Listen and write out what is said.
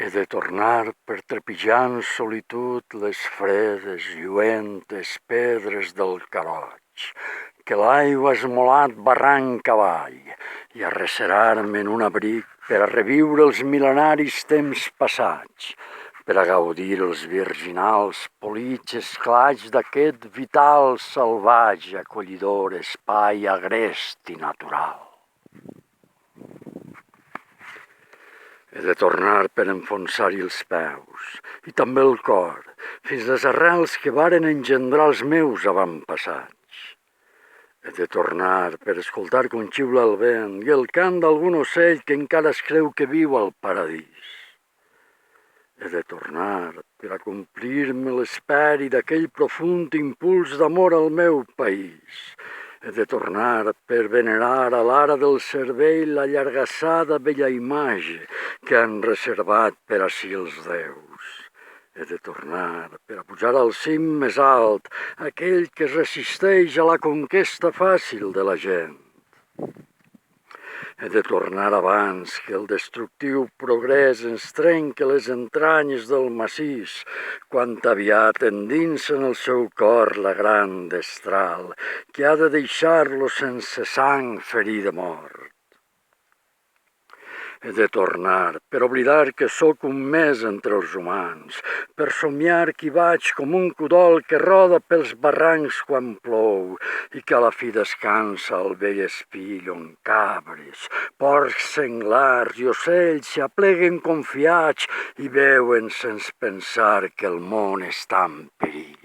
He de tornar per trepitjar en solitud les fredes, lluentes pedres del Caroig, que l'aigua ha esmolat barranc avall, i arrecerar-me en un abric per a reviure els mil·lenaris temps passats, per a gaudir els virginals polits esclats d'aquest vital salvatge acollidor espai agrest i natural. He de tornar per enfonsar-hi els peus, i també el cor, fins les arrels que varen engendrar els meus avantpassats. He de tornar per escoltar com xiula el vent i el cant d'algun ocell que encara es creu que viu al paradís. He de tornar per a complir-me l'esperi d'aquell profund impuls d'amor al meu país. He de tornar per venerar a l'ara del cervell la llargassada bella imatge que han reservat per a si els déus. He de tornar per a pujar al cim més alt, aquell que es resisteix a la conquesta fàcil de la gent. He de tornar abans que el destructiu progrés ens trenque les entranyes del massís, quan aviat endinsa en el seu cor la gran destral, que ha de deixar-lo sense sang, ferir de mort. He de tornar per oblidar que sóc un més entre els humans, per somiar que hi vaig com un cudol que roda pels barrancs quan plou i que a la fi descansa al vell espill on cabres, porcs senglars i ocells s'hi apleguen confiats i veuen sense pensar que el món està en perill.